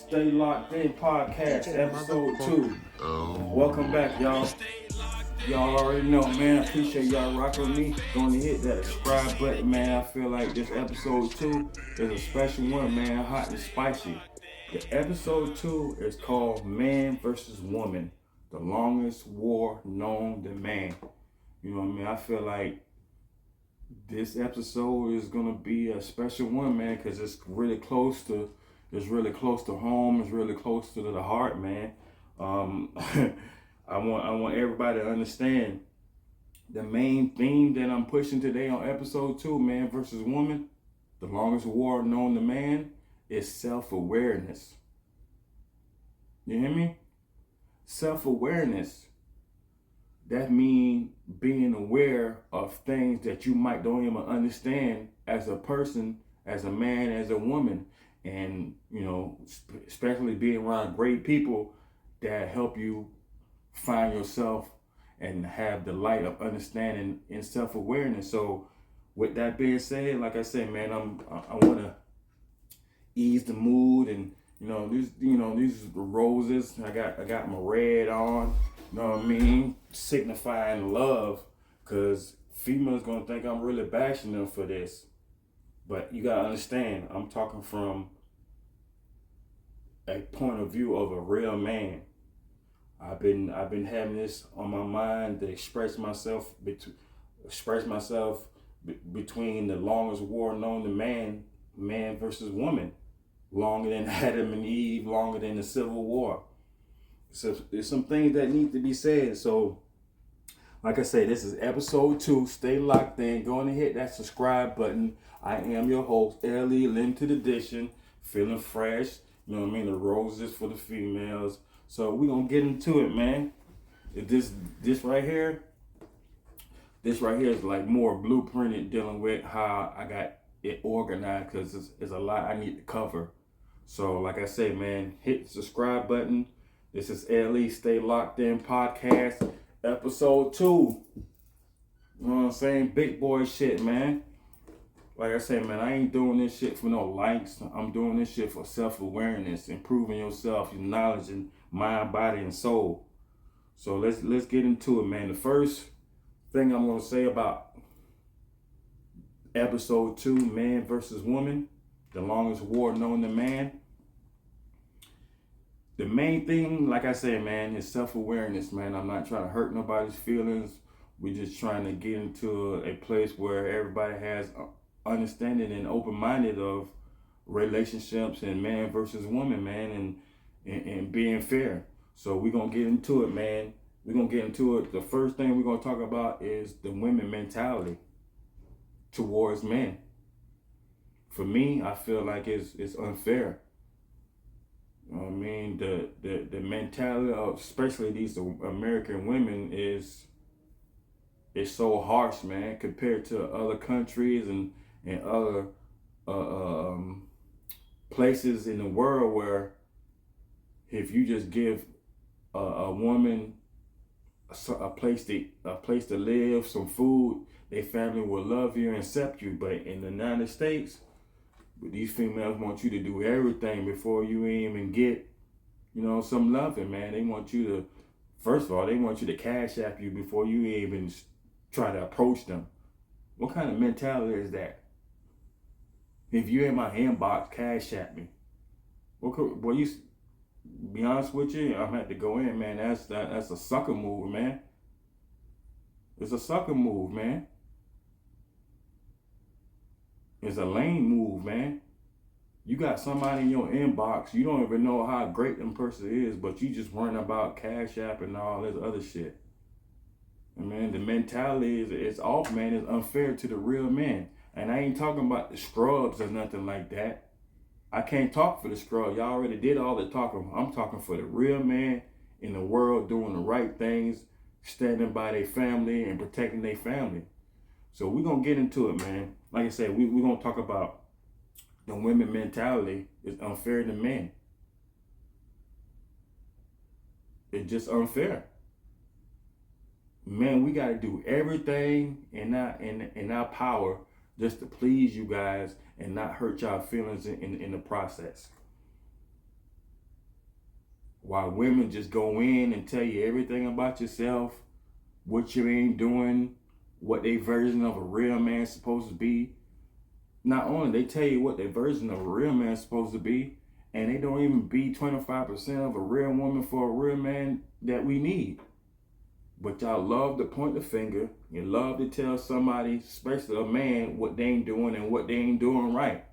Stay Locked In Podcast, episode 2. Welcome back, y'all. Y'all already know, man. I appreciate y'all rocking with me. Going to hit that subscribe button, man. I feel like this episode 2 is a special one, man. Hot and spicy. The episode 2 is called Man versus Woman, the longest war known to man. You know what I mean? I feel like this episode is gonna be a special one, man, because it's really close to home. It's really close to the heart, man. Um, I want everybody to understand the main theme that I'm pushing today on episode 2, Man versus Woman, the longest war known to man, is self-awareness. You hear me? Self-awareness. That means being aware of things that you might don't even understand as a person, as a man, as a woman. And, you know, especially being around great people that help you find yourself and have the light of understanding and self-awareness. So with that being said, like I said, man, I want to ease the mood, and these roses. I got my red on. You know what I mean? Signifying love, cause females gonna think I'm really bashing them for this. But you gotta understand, I'm talking from a point of view of a real man. I've been having this on my mind to express myself between the longest war known to man, man versus woman, longer than Adam and Eve, longer than the Civil War. So there's some things that need to be said. So, like I say, this is episode 2. Stay locked in. Go on and hit that subscribe button. I am your host, L.E. Limited Edition. Feeling fresh. You know what I mean? The roses for the females. So we're going to get into it, man. This right here is like more blueprinted, dealing with how I got it organized, because it's a lot I need to cover. So like I say, man, hit the subscribe button. This is LE Stay Locked In Podcast, episode 2. You know what I'm saying? Big boy shit, man. Like I said, man, I ain't doing this shit for no likes. I'm doing this shit for self-awareness, improving yourself, your knowledge, and mind, body, and soul. So let's get into it, man. The first thing I'm gonna say about episode 2, Man versus Woman, the longest war known to man. The main thing, like I said, man, is self-awareness, man. I'm not trying to hurt nobody's feelings. We're just trying to get into a place where everybody has understanding and open-minded of relationships and man versus woman, man, and being fair. So we're going to get into it, man. We're going to get into it. The first thing we're going to talk about is the women mentality towards men. For me, I feel like it's unfair. You know what I mean? The mentality of especially these American women is so harsh, man, compared to other countries and other places in the world, where if you just give a woman a place to live, some food, their family will love you and accept you. But in the United States, these females want you to do everything before you even get, some loving, man. They want you to, first of all, they want you to cash app you before you even try to approach them. What kind of mentality is that? If you're in my inbox, cash app me. Boy, you be honest with you, I'm gonna have to go in, man. That's a sucker move, man. It's a sucker move, man. It's a lame move, man. You got somebody in your inbox, you don't even know how great them person is, but you just worrying about cash app and all this other shit. And man, the mentality is off, man. It's unfair to the real man. And I ain't talking about the scrubs or nothing like that. I can't talk for the scrubs. Y'all already did all the talking. I'm talking for the real man in the world, doing the right things, standing by their family and protecting their family. So we're going to get into it, man. Like I said, we're going to talk about the women mentality is unfair to men. It's just unfair. Man, we got to do everything in our power just to please you guys and not hurt y'all feelings in the process. while women just go in and tell you everything about yourself, what you ain't doing, what their version of a real man's supposed to be. Not only they tell you what their version of a real man's supposed to be, and they don't even be 25% of a real woman for a real man that we need. But y'all love to point the finger. You love to tell somebody, especially a man, what they ain't doing and what they ain't doing right.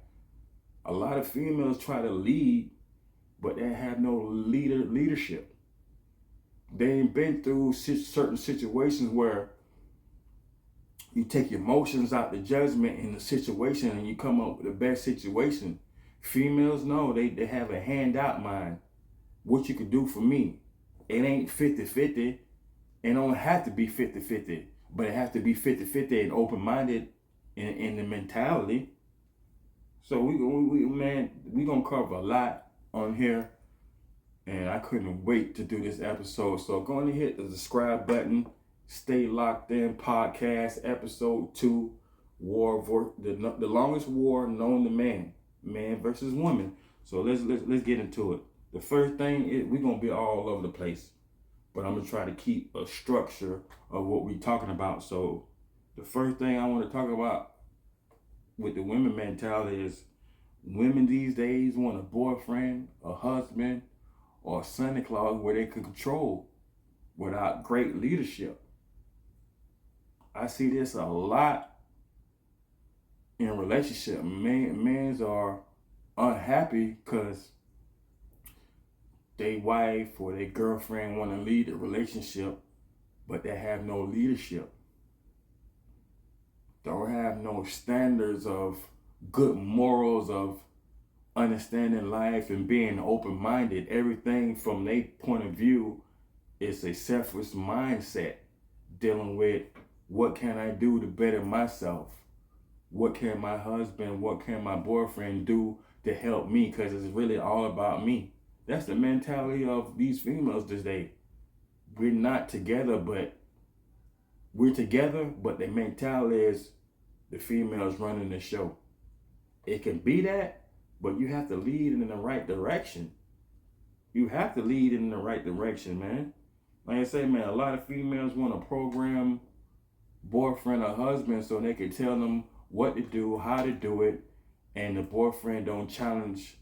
A lot of females try to lead, but they have no leadership. They ain't been through certain situations where you take your emotions out the judgment in the situation and you come up with the best situation. Females know they have a handout mind. What you could do for me. It ain't 50-50. It don't have to be 50-50, but it has to be 50-50 and open-minded in the mentality. So we gonna cover a lot on here, and I couldn't wait to do this episode. So go on and hit the subscribe button. Stay locked in. Podcast episode 2, the longest war known to man versus woman. So let's get into it. The first thing is we're gonna be all over the place, but I'm gonna try to keep a structure of what we're talking about. So the first thing I want to talk about with the women mentality is women these days want a boyfriend, a husband, or a Santa Claus where they can control without great leadership. I see this a lot in relationship. Men are unhappy because their wife or their girlfriend want to lead the relationship, but they have no leadership. Don't have no standards of good morals of understanding life and being open-minded. Everything from their point of view is a selfish mindset, dealing with what can I do to better myself? What can my husband, what can my boyfriend do to help me? Because it's really all about me. That's the mentality of these females today. We're not together, but we're together, but the mentality is the females running the show. It can be that, but you have to lead in the right direction. You have to lead in the right direction, man. Like I say, man, a lot of females want to program boyfriend or husband so they can tell them what to do, how to do it, and the boyfriend don't challenge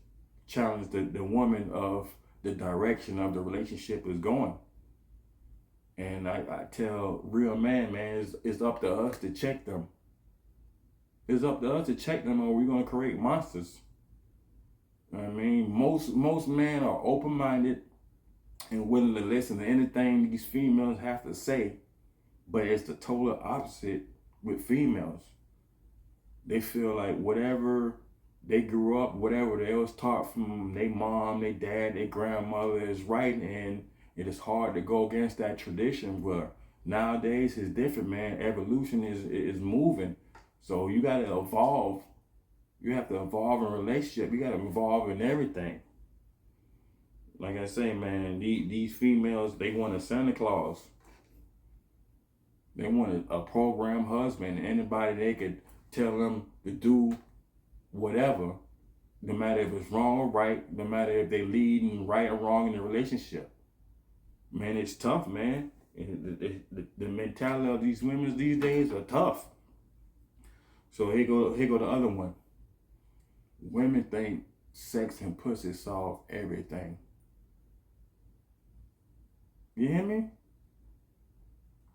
the woman of the direction of the relationship is going. And I tell real man, it's up to us to check them. It's up to us to check them, or we're gonna create monsters. You know what I mean, most men are open-minded and willing to listen to anything these females have to say, but it's the total opposite with females. They feel like whatever they grew up, whatever they was taught from their mom, their dad, their grandmother is right, and it is hard to go against that tradition. But nowadays it's different, man. Evolution is moving, so you gotta evolve. You have to evolve in relationship. You gotta evolve in everything. Like I say, man, these females, they want a Santa Claus. They want a program husband, anybody they could tell them to do whatever, no matter if it's wrong or right, no matter if they leading right or wrong in the relationship. Man, it's tough, man. The mentality of these women these days are tough. So here go the other one. Women think sex and pussy solve everything. You hear me?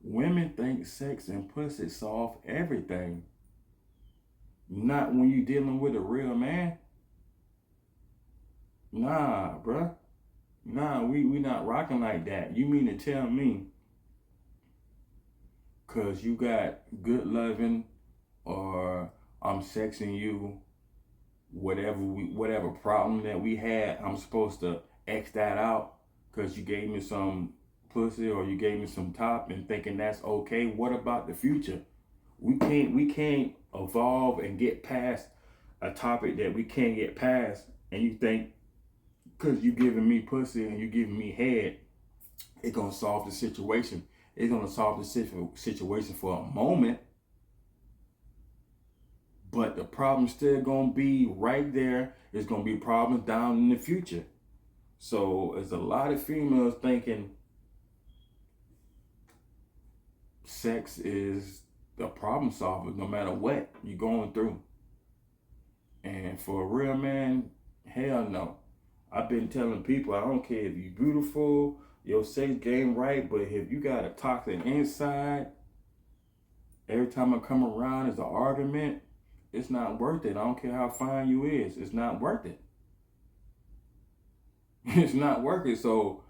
Women think sex and pussy solve everything. Not when you dealing with a real man. Nah, bruh. Nah, we not rocking like that. You mean to tell me, cause you got good loving, or I'm sexing you, whatever problem that we had, I'm supposed to X that out cause you gave me some pussy or you gave me some top and thinking that's okay? What about the future? We can't evolve and get past a topic that we can't get past, and you think because you giving me pussy and you giving me head, it's gonna solve the situation. It's gonna solve the situation for a moment, but the problem's still gonna be right there. It's gonna be problems down in the future. So there's a lot of females thinking sex is the problem solver no matter what you're going through. And for a real man, hell no. I've been telling people, I don't care if you're beautiful, your sex game right, but if you got a toxic inside, every time I come around it's an argument, it's not worth it. I don't care how fine you is, it's not worth it. It's not worth it. So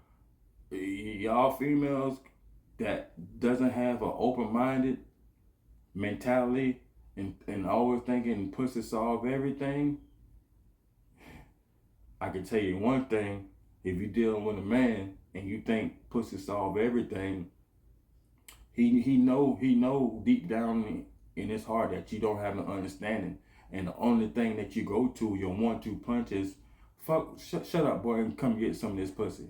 y'all females that doesn't have an open-minded mentality and always thinking pussy solve everything, I can tell you one thing, if you're dealing with a man and you think pussy solve everything, he know deep down in his heart that you don't have an understanding. And the only thing that you go to, your 1-2 punch is, fuck, shut up, boy, and come get some of this pussy.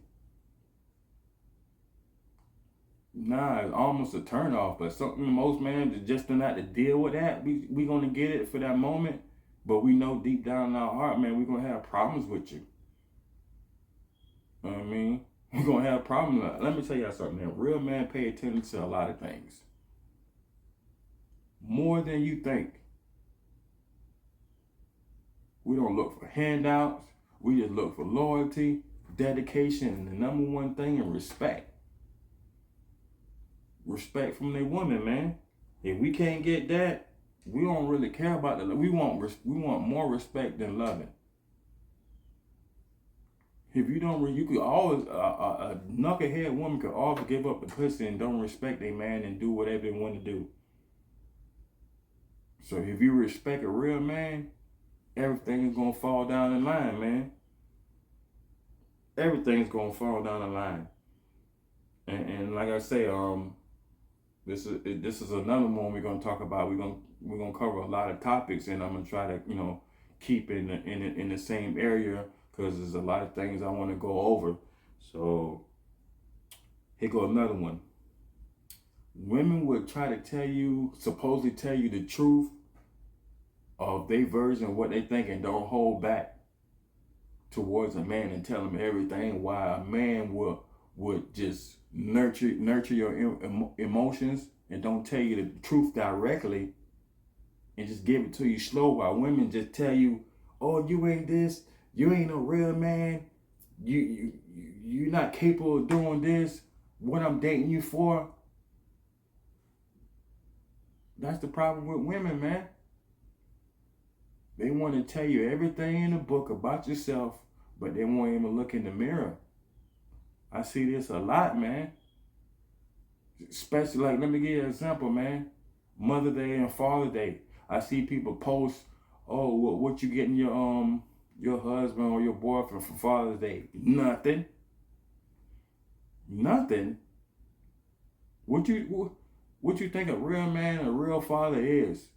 Nah, it's almost a turn off, but something most men just not to deal with that. We gonna get it for that moment, but we know deep down in our heart, man, we gonna have problems with you. You know what I mean? We're gonna have problems. Let me tell y'all something, man. Real men pay attention to a lot of things. More than you think. We don't look for handouts. We just look for loyalty, dedication, and the number one thing is respect. Respect from their woman, man. If we can't get that, we don't really care about that. We want more respect than loving. If you don't, you could always a knucklehead woman could always give up the pussy and don't respect a man and do whatever they want to do. So if you respect a real man, everything is gonna fall down the line, man. Everything's gonna fall down the line. And like I say, this is another one we're gonna talk about. We're gonna cover a lot of topics, and I'm gonna try to keep in the same area because there's a lot of things I want to go over. So here go another one. Women would try to supposedly tell you the truth of their version of what they think and don't hold back towards a man and tell him everything, while a man would just nurture your emotions and don't tell you the truth directly and just give it to you slow, while women just tell you, oh, you ain't this, you ain't a real man, you're not capable of doing this, what I'm dating you for. That's the problem with women, man. They want to tell you everything in the book about yourself, but they won't even look in the mirror. I see this a lot, man. Especially, like, let me give you an example, man. Mother Day and Father Day. I see people post, oh, what you getting your husband or your boyfriend for Father's Day? Nothing. Nothing. What you think a real man, a real father is?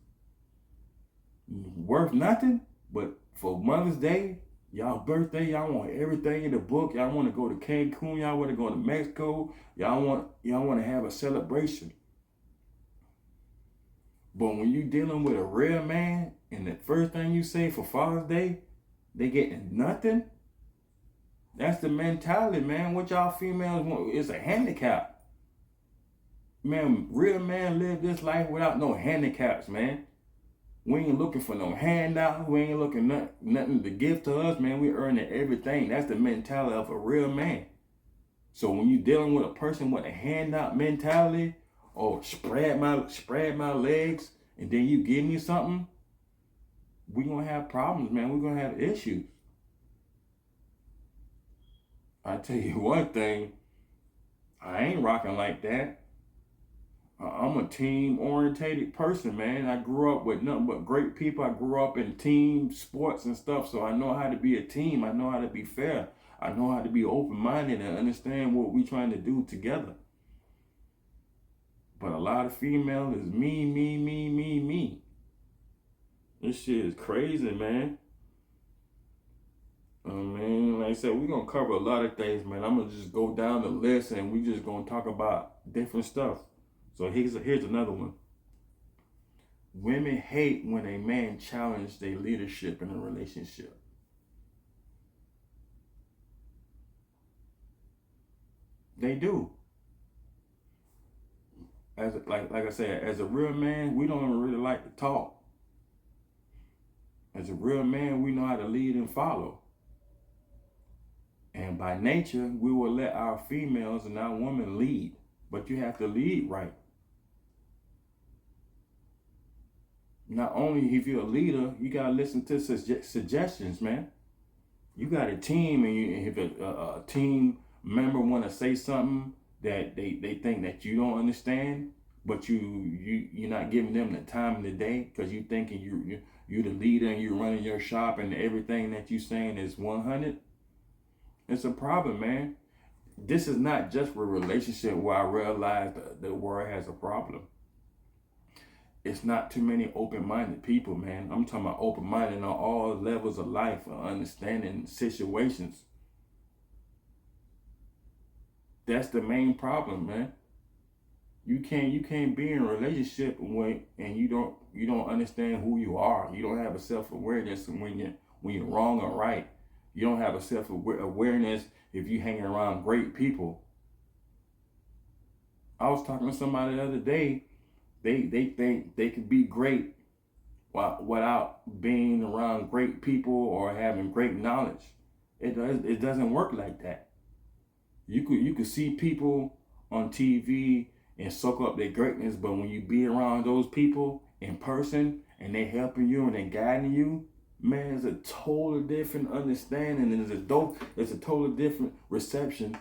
Worth nothing? But for Mother's Day, y'all birthday, y'all want everything in the book. Y'all want to go to Cancun. Y'all want to go to Mexico. Y'all want to have a celebration. But when you dealing with a real man, and the first thing you say for Father's Day, they getting nothing. That's the mentality, man. What y'all females want is a handicap. Man, real man live this life without no handicaps, man. We ain't looking for no handout. We ain't looking nothing to give to us, man. We earning everything. That's the mentality of a real man. So when you dealing with a person with a handout mentality, or spread my legs, and then you give me something, we gonna have problems, man. We gonna have issues. I tell you one thing, I ain't rocking like that. I'm a team-orientated person, man. I grew up with nothing but great people. I grew up in team sports and stuff, so I know how to be a team. I know how to be fair. I know how to be open-minded and understand what we trying to do together. But a lot of females is me. This shit is crazy, man. Man, like I said, we're going to cover a lot of things, man. I'm going to just go down the list and we just going to talk about different stuff. So here's another one. Women hate when a man challenges their leadership in a relationship. They do. Like I said, as a real man, we don't even really like to talk. As a real man, we know how to lead and follow. And by nature, we will let our females and our women lead. But you have to lead right. Not only if you're a leader, you gotta listen to suggestions, man. You got a team, and if a team member want to say something that they think that you don't understand, but you're not giving them the time of the day because you thinking you the leader and you're running your shop and everything that you saying is 100. It's a problem, man. This is not just for a relationship where I realize the world has a problem. It's not too many open-minded people, man. I'm talking about open-minded on all levels of life, understanding situations. That's the main problem, man. You can't be in a relationship and you don't understand who you are. You don't have a self-awareness when you're wrong or right. You don't have a self-awareness if you hanging around great people. I was talking to somebody the other day. They think they could be great without being around great people or having great knowledge. It doesn't work like that. You could see people on TV and soak up their greatness, but when you be around those people in person and they helping you and they guiding you, man, it's a totally different understanding and it's a totally different reception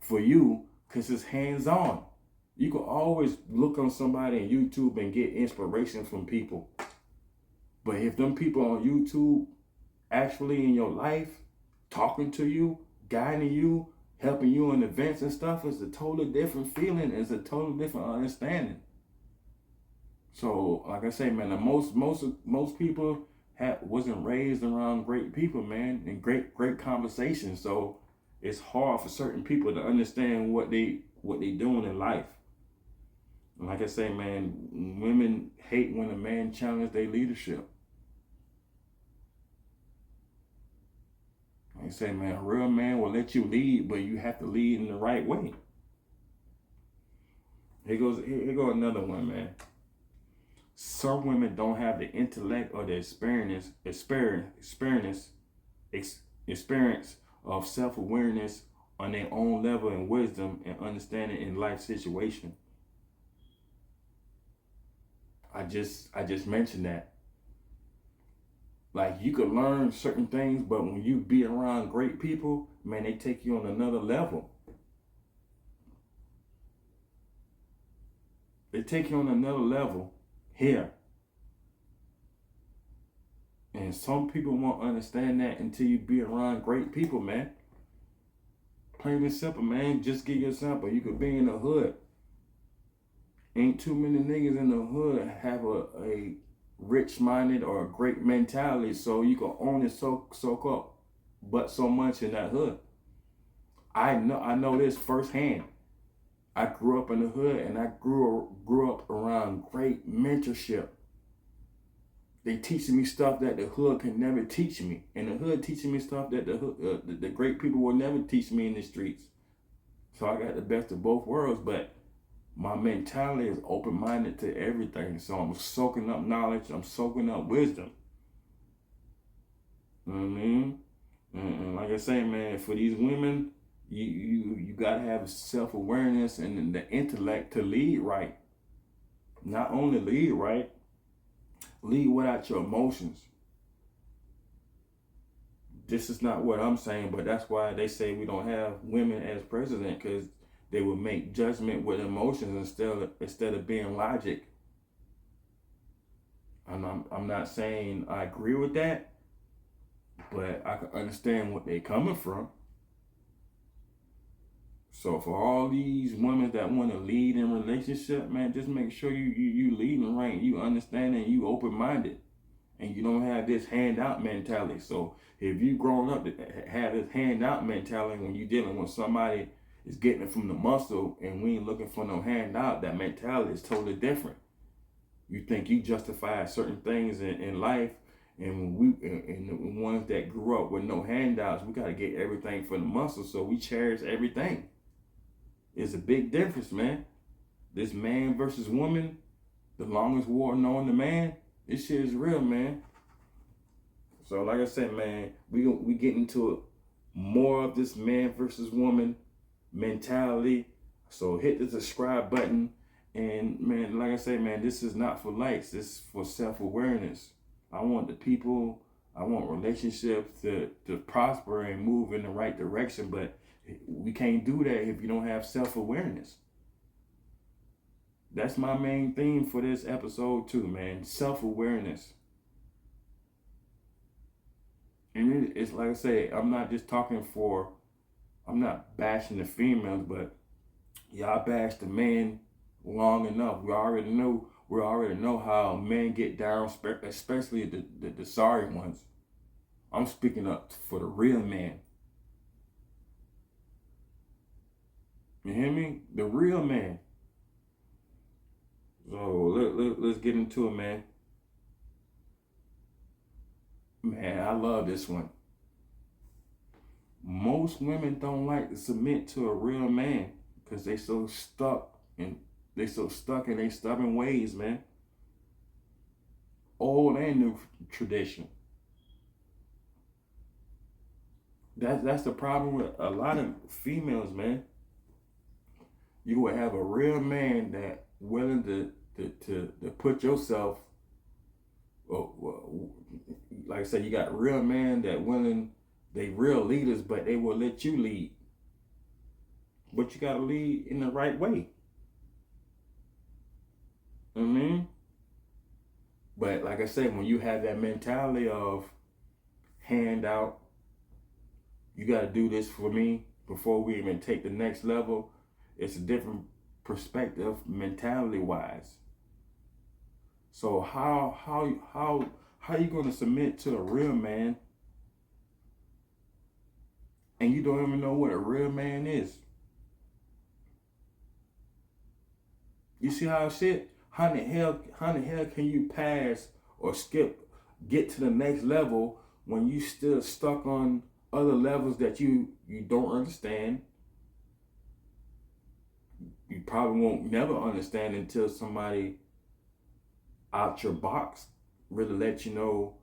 for you because it's hands on. You can always look on somebody on YouTube and get inspiration from people. But if them people on YouTube actually in your life, talking to you, guiding you, helping you in events and stuff, it's a totally different feeling. It's a totally different understanding. So, like I say, man, most people wasn't raised around great people, man, and great conversations. So it's hard for certain people to understand what they doing in life. Like I say, man, women hate when a man challenges their leadership. Like I say, man, a real man will let you lead, but you have to lead in the right way. Here goes another one, man. Some women don't have the intellect or the experience of self-awareness on their own level and wisdom and understanding in life situation. I just mentioned that. Like you could learn certain things, but when you be around great people, man, they take you on another level. They take you on another level here. And some people won't understand that until you be around great people, man. Plain and simple, man. Just give you an example. You could be in the hood. Ain't too many niggas in the hood have a rich-minded or a great mentality, so you can only soak up but so much in that hood. I know this firsthand. I grew up in the hood and I grew up around great mentorship. They teaching me stuff that the hood can never teach me, and the hood teaching me stuff that the great people will never teach me in the streets. So I got the best of both worlds, but my mentality is open-minded to everything. So I'm soaking up knowledge. I'm soaking up wisdom. You know what I mean? And like I say, man, for these women, you gotta have self-awareness and the intellect to lead right. Not only lead right, lead without your emotions. This is not what I'm saying, but that's why they say we don't have women as president, because they will make judgment with emotions instead of being logic. And I'm not saying I agree with that, but I can understand what they're coming from. So for all these women that want to lead in relationship, man, just make sure you leading right, you understand and you open-minded, and you don't have this handout mentality. So if you grown up to have this handout mentality when you dealing with somebody is getting it from the muscle and we ain't looking for no handout, that mentality is totally different. You think you justify certain things in life, and the ones that grew up with no handouts, we got to get everything from the muscle, so we cherish everything. It's a big difference, man. This man versus woman, the longest war known to man, this shit is real, man. So like I said, man, we get into more of this man versus woman mentality. So hit the subscribe button. And man, like I say, man, this is not for likes. This is for self-awareness. I want relationships to prosper and move in the right direction, but we can't do that if you don't have self-awareness. That's my main theme for this episode too, man. Self-awareness. And it's like I say, I'm not bashing the females, but y'all bash the men long enough. We already know how men get down, especially the sorry ones. I'm speaking up for the real man. You hear me? The real man. So let's get into it, man. Man, I love this one. Most women don't like to submit to a real man because they so stuck in their stubborn ways, man. Old and new tradition. That's the problem with a lot of females, man. You would have a real man that willing to put yourself, like I said, you got real men that willing, they real leaders, but they will let you lead. But you gotta lead in the right way. You know what I mean? But like I said, when you have that mentality of handout, you gotta do this for me before we even take the next level, it's a different perspective mentality wise. So how you gonna submit to a real man and you don't even know what a real man is? You see how shit? How in the hell can you pass or get to the next level when you still stuck on other levels that you don't understand? You probably won't never understand until somebody out your box really let you know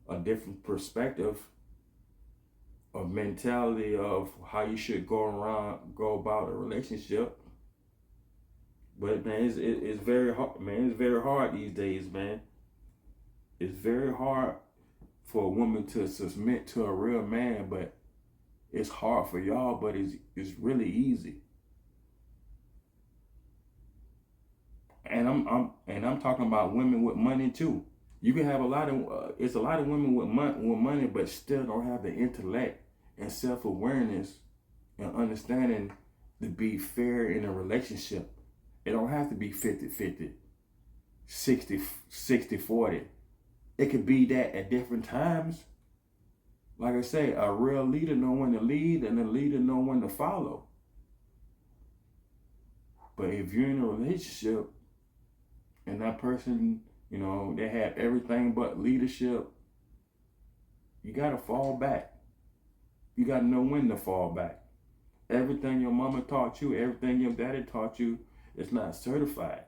a different perspective of mentality of how you should go about a relationship. But man, it's very hard, man. It's very hard these days, man. It's very hard for a woman to submit to a real man, but it's hard for y'all, but it's really easy. And I'm talking about women with money too. You can have it's a lot of women with money, but still don't have the intellect and self-awareness and understanding to be fair in a relationship. It don't have to be 50-50, 60-40. It could be that at different times. Like I say, a real leader know when to lead and a leader know when to follow. But if you're in a relationship and that person, they have everything but leadership, you gotta fall back. You gotta know when to fall back. Everything your mama taught you, everything your daddy taught you, it's not certified.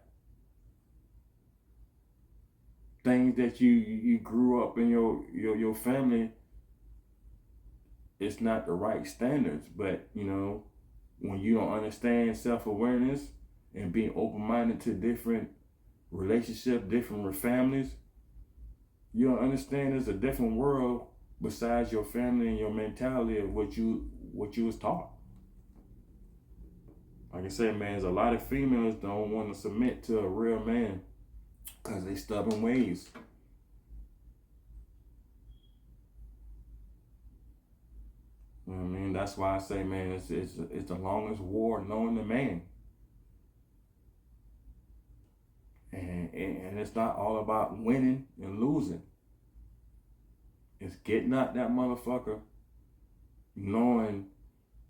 Things that you grew up in your family, it's not the right standards. But when you don't understand self-awareness and being open-minded to different relationships, different families, you don't understand there's a different world besides your family and your mentality of what you was taught. Like I said, man, there's a lot of females don't want to submit to a real man because they stubborn ways. You know what I mean? That's why I say, man, it's the longest war known to man. And it's not all about winning and losing. It's getting out that motherfucker, knowing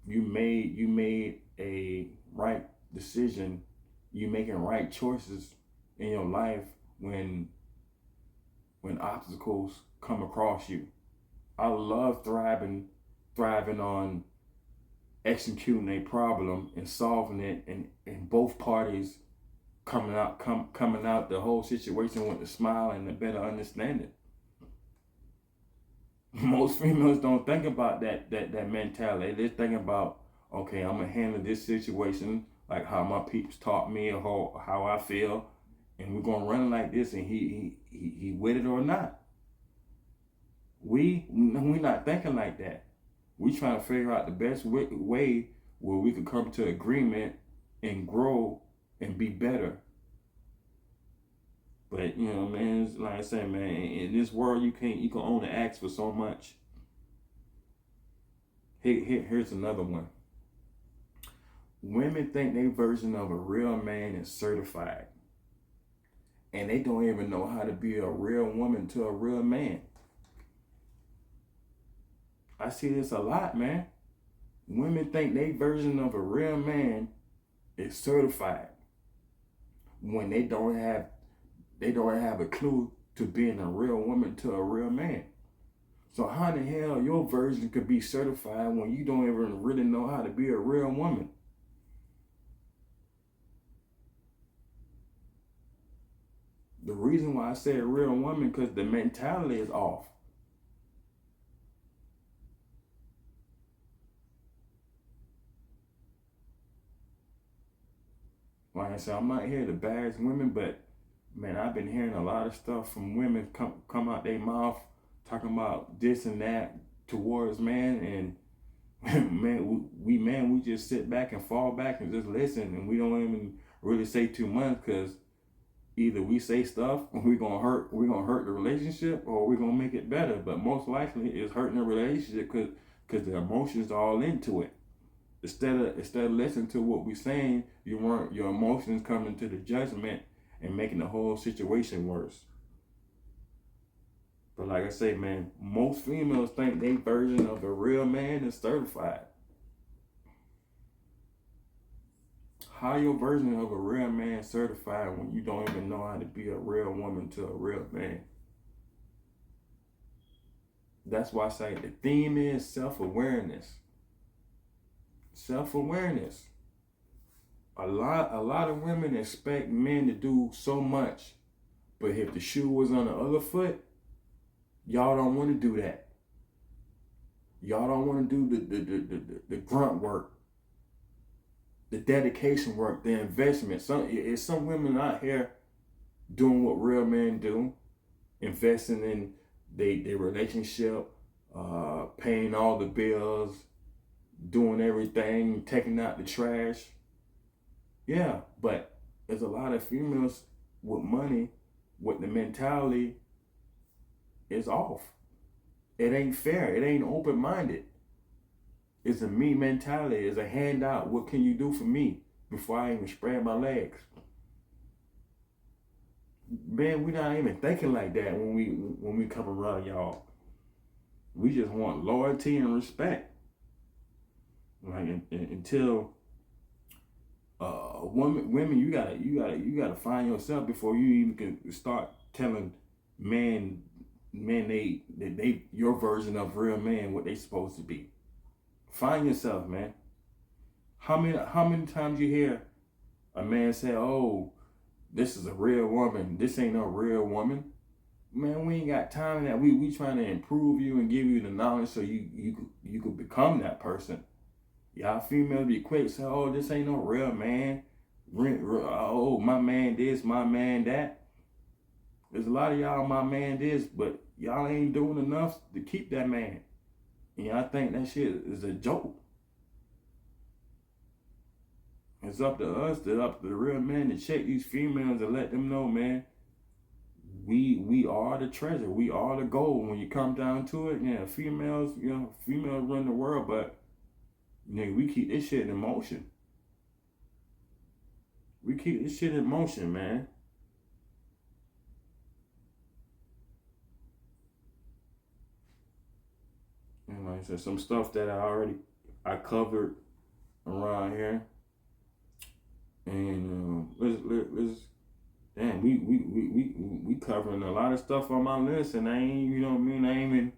you made a right decision, you making right choices in your life when obstacles come across you. I love thriving on executing a problem and solving it, and both parties coming out the whole situation with a smile and a better understanding. Most females don't think about that mentality. They're thinking about, okay, I'm gonna handle this situation like how my peeps taught me or how I feel, and we're gonna run like this, and he with it or not. We not thinking like that. We trying to figure out the best way where we could come to agreement and grow and be better. But man, it's like I said, man, in this world you can only ask for so much. Here's another one. Women think their version of a real man is certified, and they don't even know how to be a real woman to a real man. I see this a lot, man. Women think their version of a real man is certified when they don't have a clue to being a real woman to a real man. So how the hell your version could be certified when you don't even really know how to be a real woman? The reason why I say a real woman, because the mentality is off. Like I said, I'm not here to bash women, but man, I've been hearing a lot of stuff from women come out their mouth talking about this and that towards man, and we just sit back and fall back and just listen, and we don't even really say too much, because either we say stuff and we're gonna hurt the relationship, or we're gonna make it better. But most likely it's hurting the relationship because the emotions are all into it. Instead of listening to what we're saying, your emotions coming to the judgment and making the whole situation worse. But like I say, man, most females think their version of a real man is certified. How your version of a real man certified when you don't even know how to be a real woman to a real man? That's why I say the theme is self-awareness. Self-awareness. A lot of women expect men to do so much, but if the shoe was on the other foot, y'all don't want to do that. Y'all don't want to do the grunt work, the dedication work, the investment. Some women out here doing what real men do, investing in their relationship, paying all the bills, doing everything, taking out the trash. Yeah, but there's a lot of females with money, with the mentality is off. It ain't fair. It ain't open-minded. It's a me mentality. It's a handout. What can you do for me before I even spread my legs? Man, we not even thinking like that when we come around y'all. We just want loyalty and respect. Like until women, you gotta find yourself before you even can start telling men they your version of real man what they supposed to be. Find yourself, man. How many times you hear a man say, "Oh, this is a real woman. This ain't no real woman." Man, we ain't got time for that. We trying to improve you and give you the knowledge so you could become that person. Y'all females be quick say, "Oh, this ain't no real man. Oh, my man this, my man that." There's a lot of y'all, my man this, but y'all ain't doing enough to keep that man. And y'all think that shit is a joke. It's up to us, up to the real men to check these females and let them know, man, we are the treasure. We are the gold. When you come down to it, yeah, females run the world, but we keep this shit in motion. We keep this shit in motion, man. And like I said, some stuff that I covered around here. And let's damn, we covering a lot of stuff on my list, and I ain't, I ain't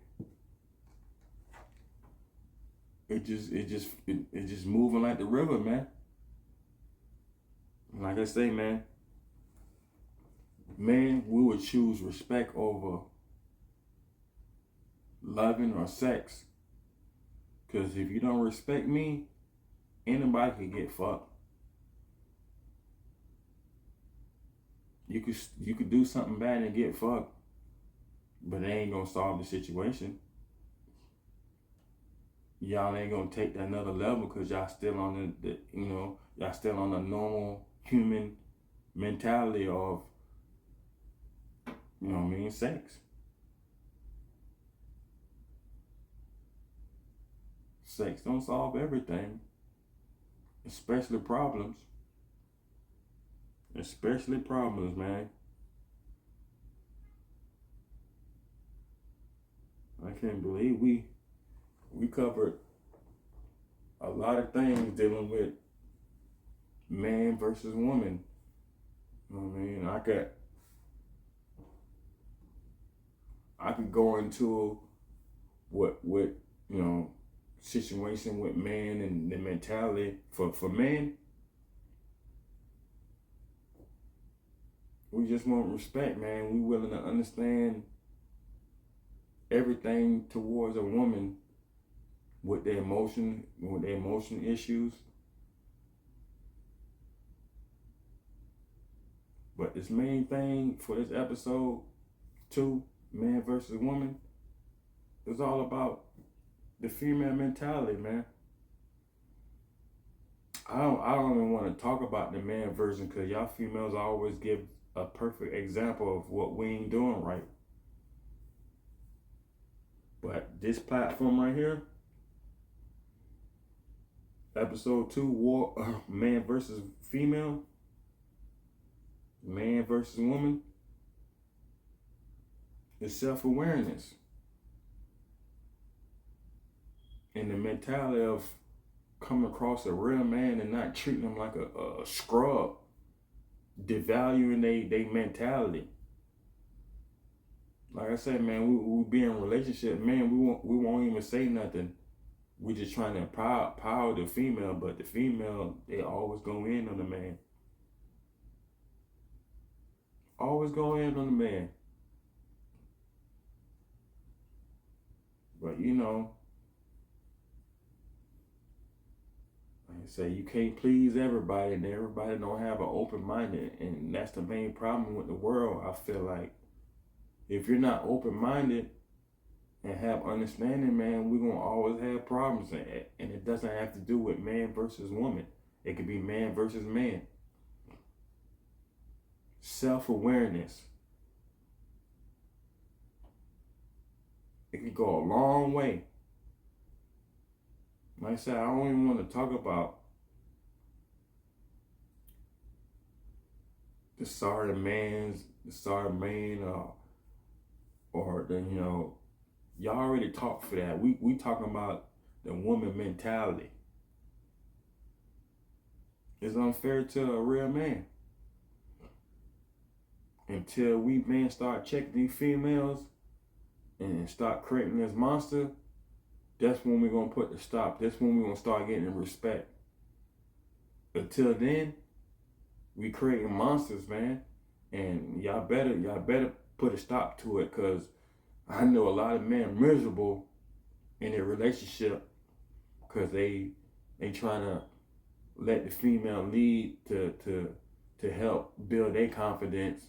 it just moving like the river, man. Like I say, man, we would choose respect over loving or sex. Because if you don't respect me, anybody can get fucked. You could do something bad and get fucked, but it ain't gonna solve the situation. Y'all ain't gonna take that another level because y'all still on y'all still on the normal human mentality of, sex. Sex don't solve everything, especially problems. Especially problems, man. I can't believe we covered a lot of things dealing with man versus woman. You know what I mean? I could go into what situation with man and the mentality for men. We just want respect, man. We willing to understand everything towards a woman with their emotion issues. But this main thing for this episode 2, man versus woman, is all about the female mentality, man. I don't even want to talk about the man version because y'all females always give a perfect example of what we ain't doing right. But this platform right here, episode 2, man versus female, man versus woman, is self-awareness. And the mentality of coming across a real man and not treating them like a scrub, devaluing they mentality. Like I said, man, we be in a relationship, man, we won't even say nothing. We just trying to empower the female, but the female, they always go in on the man. Always go in on the man. But like I say, you can't please everybody, and everybody don't have an open mind, and that's the main problem with the world. I feel like if you're not open minded and have understanding, man, we're gonna always have problems, and it doesn't have to do with man versus woman. It could be man versus man. Self-awareness. It can go a long way. Like I said, I don't even want to talk about the sorry man, or the y'all already talked for that. We talking about the woman mentality. It's unfair to a real man. Until we men start checking these females and start creating this monster, that's when we're gonna put the stop. That's when we're gonna start getting respect. Until then, we creating monsters, man. And y'all better put a stop to it, cause I know a lot of men miserable in their relationship because they trying to let the female lead to help build their confidence.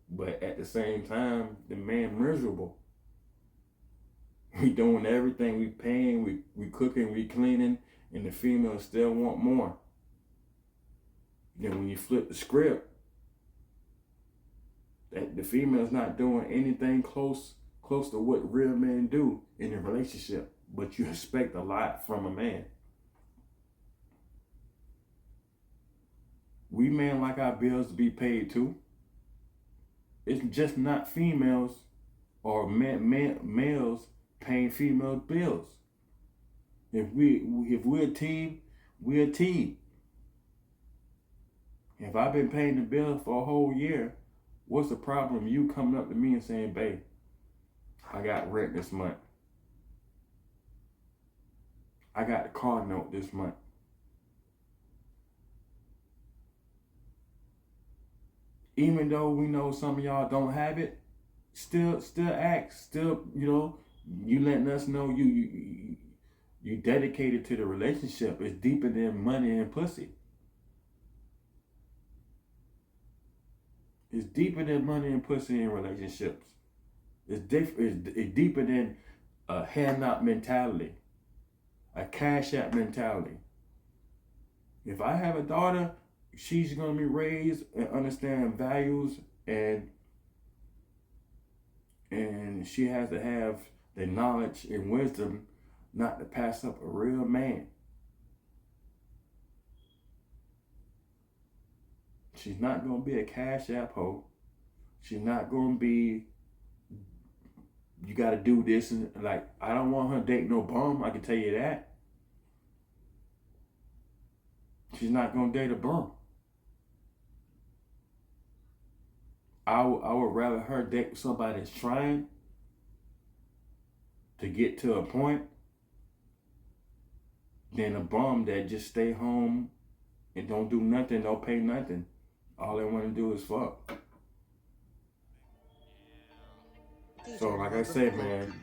But at the same time, the man miserable. We doing everything, we paying, we cooking, we cleaning, and the female still want more. Then when you flip the script, that the female's not doing anything close to what real men do in a relationship, but you expect a lot from a man. We men like our bills to be paid too. It's just not females or males paying female bills. If we're a team, we're a team. If I've been paying the bill for a whole year, what's the problem? You coming up to me and saying, "Babe, I got rent this month. I got the car note this month. Even though we know some of y'all don't have it, still ask. Still, you letting us know you dedicated to the relationship. It's deeper than money and pussy. It's deeper than money and pussy in relationships. It's deeper than a hand-out mentality, a cash app mentality. If I have a daughter, she's gonna be raised and understand values, and she has to have the knowledge and wisdom not to pass up a real man. She's not gonna be a cash app hoe. She's not gonna be, you gotta do this, and like, I don't want her to date no bum, I can tell you that. She's not gonna date a bum. I would rather her date somebody that's trying to get to a point than a bum that just stay home and don't do nothing, don't pay nothing. All they want to do is fuck. So like I said, man,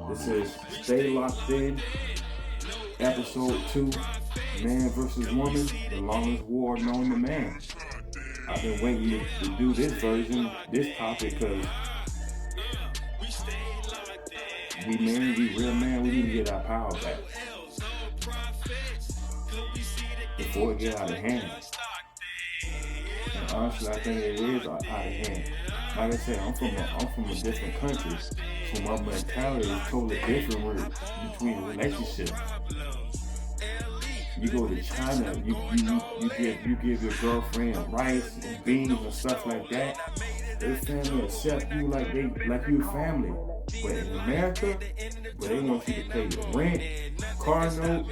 this is Stay Locked In, episode 2, Man versus Woman, the longest war known to man. I've been waiting to do this version, this topic, because we real man, we need to get our power back before it get out of hand. And honestly, I think it is out of hand. Like I said, I'm from a different country, so my mentality is totally different between relationships. You go to China, you give your girlfriend rice and beans and stuff like that. Their family accept you like you family. But in America, where they want you to pay your rent, car note,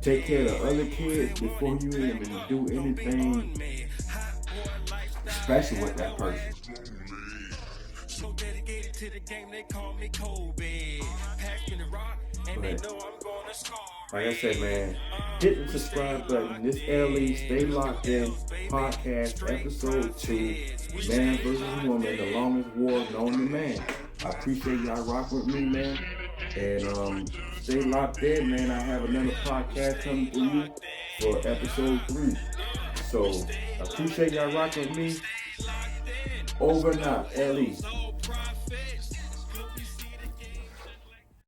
take care of the other kids before you even do anything special with that person. But, like I said, man, hit the subscribe button. This LE Stay Locked In podcast, episode 2, Man versus Woman, the longest war known to man. I appreciate y'all rocking with me, man. And stay locked in, man. I have another podcast coming to you for episode 3. So I appreciate y'all rocking with me. Over and out, LE.